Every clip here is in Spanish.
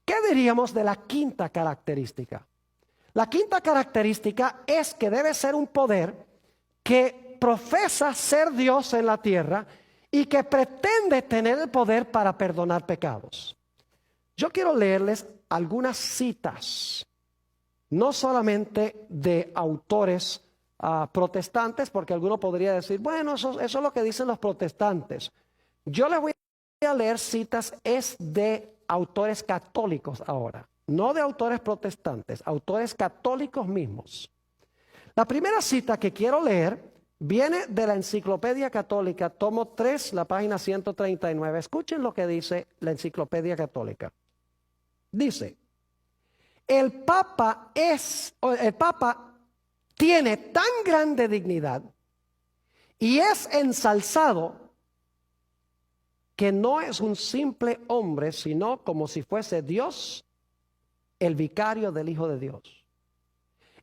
¿Qué diríamos de la quinta característica? La quinta característica es que debe ser un poder que profesa ser Dios en la tierra y que pretende tener el poder para perdonar pecados. Yo quiero leerles algunas citas, no solamente de autores protestantes, porque alguno podría decir, bueno, eso es lo que dicen los protestantes. Yo les voy a leer citas de autores católicos ahora, no de autores protestantes, autores católicos mismos. La primera cita que quiero leer viene de la Enciclopedia Católica, tomo 3, la página 139. Escuchen lo que dice la Enciclopedia Católica. Dice, el Papa tiene tan grande dignidad y es ensalzado que no es un simple hombre, sino como si fuese Dios, el vicario del Hijo de Dios.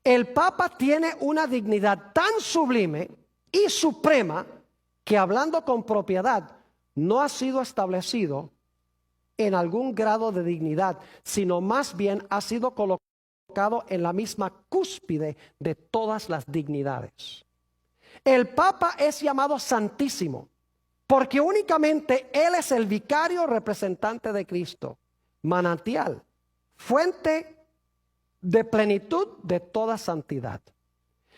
El Papa tiene una dignidad tan sublime y suprema que, hablando con propiedad, no ha sido establecido en algún grado de dignidad, sino más bien ha sido colocado en la misma cúspide de todas las dignidades. El Papa es llamado Santísimo, porque únicamente Él es el vicario representante de Cristo, manantial, fuente de plenitud de toda santidad.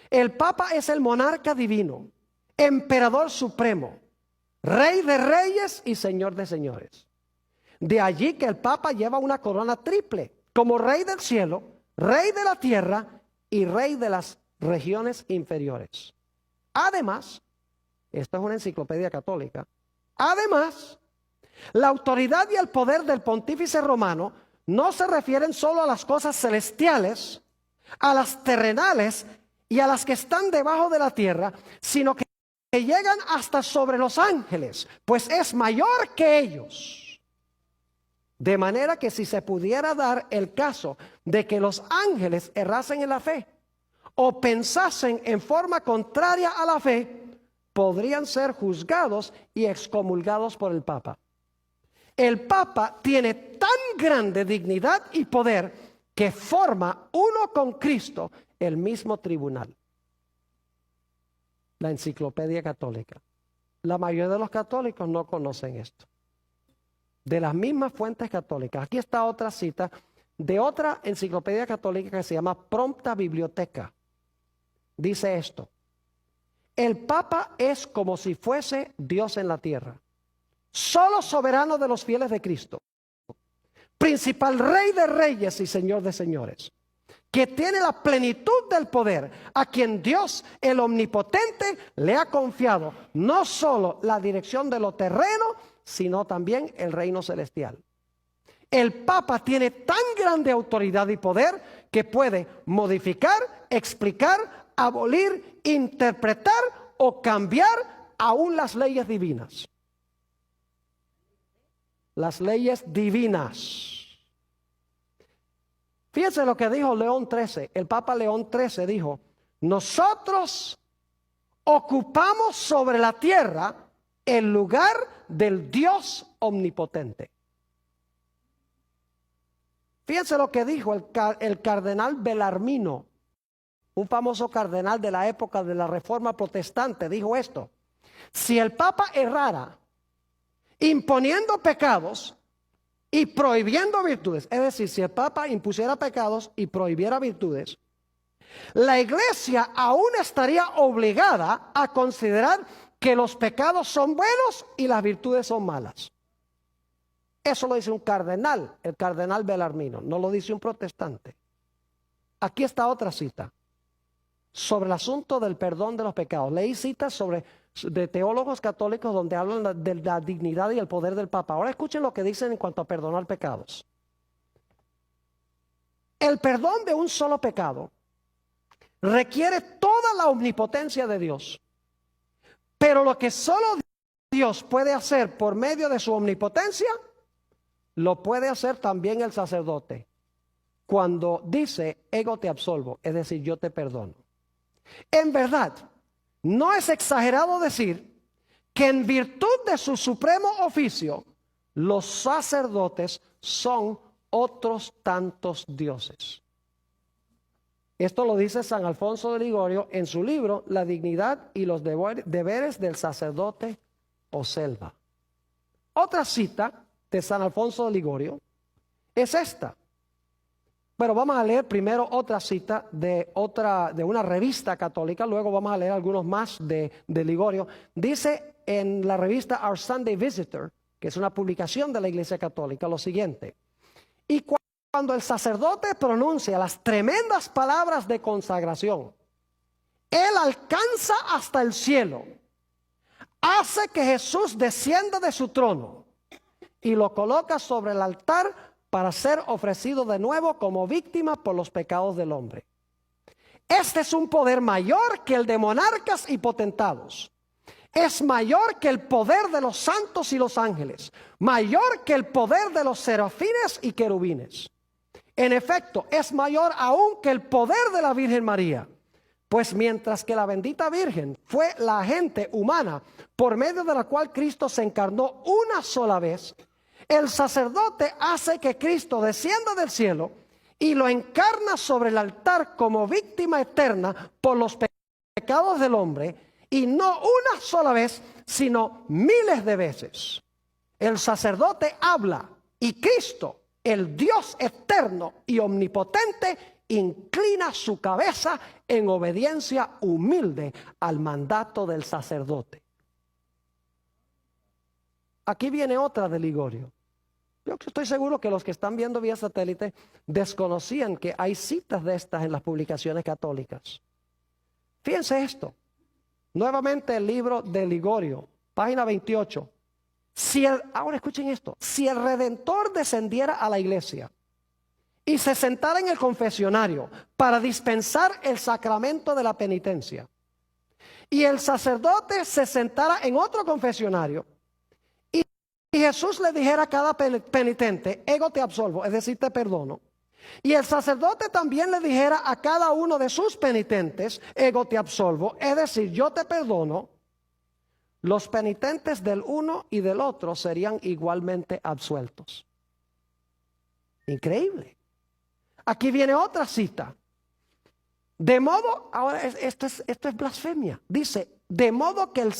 El Papa es el monarca divino, emperador supremo, rey de reyes y señor de señores. De allí que el Papa lleva una corona triple, como rey del cielo, rey de la tierra y rey de las regiones inferiores. Además, esta es una enciclopedia católica, además, la autoridad y el poder del pontífice romano no se refieren solo a las cosas celestiales, a las terrenales y a las que están debajo de la tierra, sino que llegan hasta sobre los ángeles, pues es mayor que ellos. De manera que si se pudiera dar el caso de que los ángeles errasen en la fe o pensasen en forma contraria a la fe, podrían ser juzgados y excomulgados por el Papa. El Papa tiene tan grande dignidad y poder que forma uno con Cristo el mismo tribunal. La Enciclopedia Católica. La mayoría de los católicos no conocen esto. De las mismas fuentes católicas. Aquí está otra cita de otra enciclopedia católica que se llama Prompta Biblioteca. Dice esto: el Papa es como si fuese Dios en la tierra, solo soberano de los fieles de Cristo, principal rey de reyes y señor de señores, que tiene la plenitud del poder, a quien Dios el omnipotente le ha confiado no solo la dirección de lo terreno, sino también el reino celestial. El Papa tiene tan grande autoridad y poder que puede modificar, explicar, abolir, interpretar o cambiar aún las leyes divinas. Las leyes divinas. Fíjense lo que dijo León XIII. El Papa León XIII dijo: nosotros ocupamos sobre la tierra el lugar del Dios omnipotente. Fíjense lo que dijo el cardenal Bellarmino, un famoso cardenal de la época de la Reforma Protestante. Dijo esto: si el Papa errara imponiendo pecados y prohibiendo virtudes, es decir, si el Papa impusiera pecados y prohibiera virtudes, la Iglesia aún estaría obligada a considerar que los pecados son buenos y las virtudes son malas. Eso lo dice un cardenal, el cardenal Bellarmino, no lo dice un protestante. Aquí está otra cita sobre el asunto del perdón de los pecados. Leí citas de teólogos católicos donde hablan de la dignidad y el poder del Papa. Ahora escuchen lo que dicen en cuanto a perdonar pecados. El perdón de un solo pecado requiere toda la omnipotencia de Dios. Pero lo que solo Dios puede hacer por medio de su omnipotencia, lo puede hacer también el sacerdote. Cuando dice, ego te absolvo, es decir, yo te perdono. En verdad, no es exagerado decir que en virtud de su supremo oficio, los sacerdotes son otros tantos dioses. Esto lo dice San Alfonso de Ligorio en su libro La dignidad y los deberes del sacerdote o selva. Otra cita de San Alfonso de Ligorio es esta. Pero vamos a leer primero otra cita de una revista católica, luego vamos a leer algunos más de Ligorio. Dice en la revista Our Sunday Visitor, que es una publicación de la Iglesia Católica, lo siguiente: y cuando el sacerdote pronuncia las tremendas palabras de consagración, él alcanza hasta el cielo, hace que Jesús descienda de su trono y lo coloca sobre el altar para ser ofrecido de nuevo como víctima por los pecados del hombre. Este es un poder mayor que el de monarcas y potentados. Es mayor que el poder de los santos y los ángeles, mayor que el poder de los serafines y querubines. En efecto, es mayor aún que el poder de la Virgen María, pues mientras que la bendita Virgen fue la agente humana por medio de la cual Cristo se encarnó una sola vez, el sacerdote hace que Cristo descienda del cielo y lo encarna sobre el altar como víctima eterna por los pecados del hombre, y no una sola vez, sino miles de veces. El sacerdote habla y Cristo, el Dios eterno y omnipotente, inclina su cabeza en obediencia humilde al mandato del sacerdote. Aquí viene otra de Ligorio. Yo estoy seguro que los que están viendo vía satélite desconocían que hay citas de estas en las publicaciones católicas. Fíjense esto. Nuevamente el libro de Ligorio, página 28. Ahora escuchen esto. Si el Redentor descendiera a la iglesia y se sentara en el confesionario para dispensar el sacramento de la penitencia, y el sacerdote se sentara en otro confesionario, y Jesús le dijera a cada penitente: ego te absolvo, es decir, te perdono, y el sacerdote también le dijera a cada uno de sus penitentes: ego te absolvo, es decir, yo te perdono, los penitentes del uno y del otro serían igualmente absueltos. Increíble. Aquí viene otra cita. De modo, ahora esto es blasfemia. Dice: de modo que al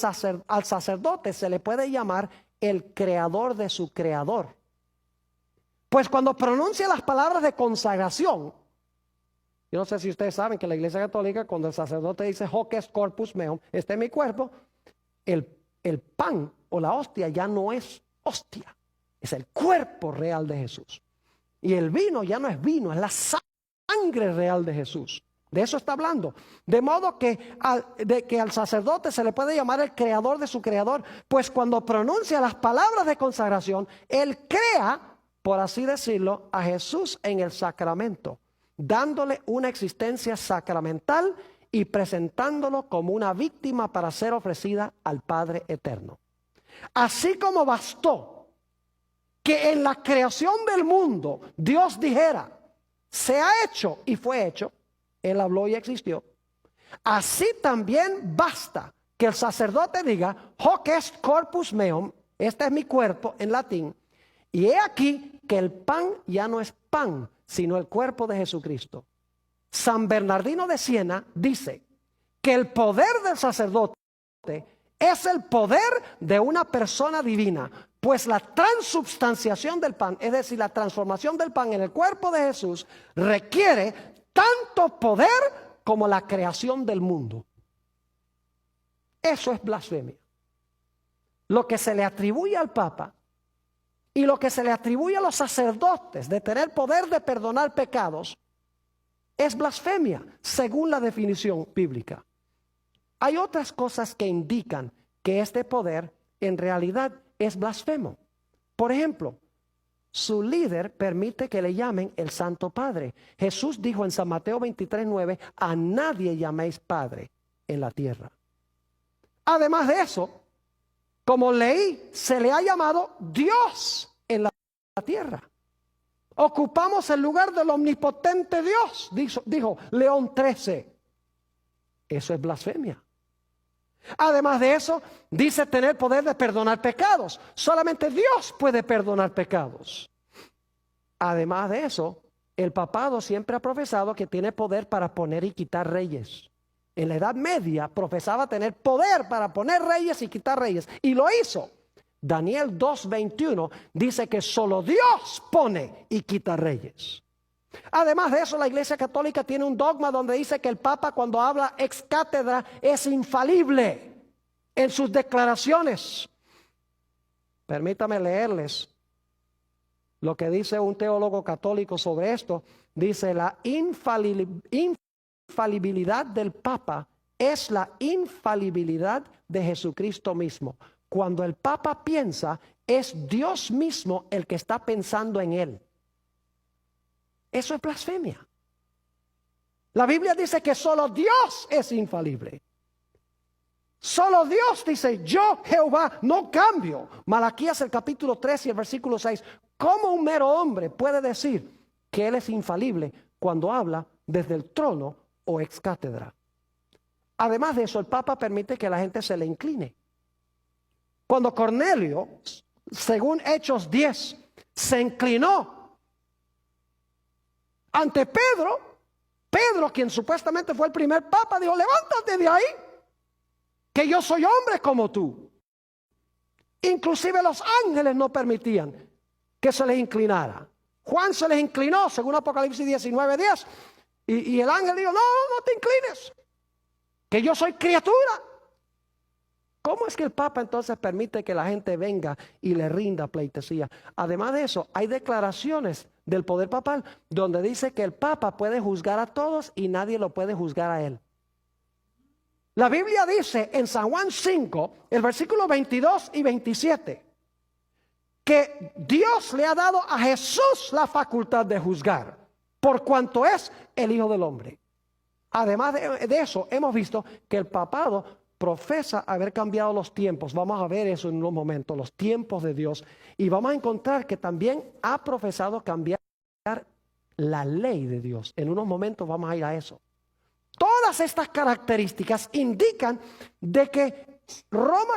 sacerdote se le puede llamar el creador de su creador. Pues cuando pronuncia las palabras de consagración, yo no sé si ustedes saben que la Iglesia Católica, cuando el sacerdote dice hoc est corpus meum, este es mi cuerpo, el pan o la hostia ya no es hostia, es el cuerpo real de Jesús. Y el vino ya no es vino, es la sangre real de Jesús. De eso está hablando. De modo que al sacerdote se le puede llamar el creador de su creador, pues cuando pronuncia las palabras de consagración, él crea, por así decirlo, a Jesús en el sacramento, dándole una existencia sacramental y presentándolo como una víctima para ser ofrecida al Padre eterno. Así como bastó que en la creación del mundo Dios dijera: se ha hecho, y fue hecho, Él habló y existió, así también basta que el sacerdote diga hoc est corpus meum, este es mi cuerpo en latín, y he aquí que el pan ya no es pan, sino el cuerpo de Jesucristo. San Bernardino de Siena dice que el poder del sacerdote es el poder de una persona divina, pues la transubstanciación del pan, es decir, la transformación del pan en el cuerpo de Jesús, requiere tanto poder como la creación del mundo. Eso es blasfemia. Lo que se le atribuye al Papa y lo que se le atribuye a los sacerdotes de tener poder de perdonar pecados es blasfemia, según la definición bíblica. Hay otras cosas que indican que este poder en realidad es blasfemo. Por ejemplo, su líder permite que le llamen el Santo Padre. Jesús dijo en San Mateo 23:9: a nadie llaméis Padre en la tierra. Además de eso, como leí, se le ha llamado Dios en la tierra. Ocupamos el lugar del omnipotente Dios, dijo León XIII. Eso es blasfemia. Además de eso, dice tener poder de perdonar pecados. Solamente Dios puede perdonar pecados. Además de eso, el papado siempre ha profesado que tiene poder para poner y quitar reyes. En la Edad Media profesaba tener poder para poner reyes y quitar reyes. Y lo hizo. Daniel 2:21 dice que solo Dios pone y quita reyes. Además de eso, la Iglesia Católica tiene un dogma donde dice que el Papa, cuando habla ex cátedra, es infalible en sus declaraciones. Permítame leerles lo que dice un teólogo católico sobre esto. Dice: la infalibilidad del Papa es la infalibilidad de Jesucristo mismo. Cuando el Papa piensa, es Dios mismo el que está pensando en él. Eso es blasfemia. La Biblia dice que solo Dios es infalible. Solo Dios dice: yo, Jehová, no cambio. Malaquías el capítulo 3 y el versículo 6. ¿Cómo un mero hombre puede decir que él es infalible cuando habla desde el trono o ex cátedra? Además de eso, el Papa permite que la gente se le incline. Cuando Cornelio, según Hechos 10, se inclinó ante Pedro, quien supuestamente fue el primer papa, dijo: levántate de ahí, que yo soy hombre como tú. Inclusive los ángeles no permitían que se les inclinara. Juan se les inclinó, según Apocalipsis 19:10, y el ángel dijo: no te inclines, que yo soy criatura. ¿Cómo es que el Papa entonces permite que la gente venga y le rinda pleitesía? Además de eso, hay declaraciones del poder papal donde dice que el Papa puede juzgar a todos y nadie lo puede juzgar a él. La Biblia dice en San Juan 5, el versículo 22 y 27, que Dios le ha dado a Jesús la facultad de juzgar, por cuanto es el Hijo del Hombre. Además de eso, hemos visto que el papado profesa haber cambiado los tiempos. Vamos a ver eso en unos momentos, los tiempos de Dios. Y vamos a encontrar que también ha profesado cambiar la ley de Dios. En unos momentos vamos a ir a eso. Todas estas características indican de que Roma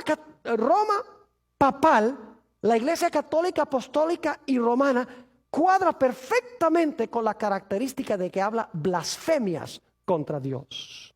papal, la Iglesia Católica, Apostólica y Romana, cuadra perfectamente con la característica de que habla blasfemias contra Dios.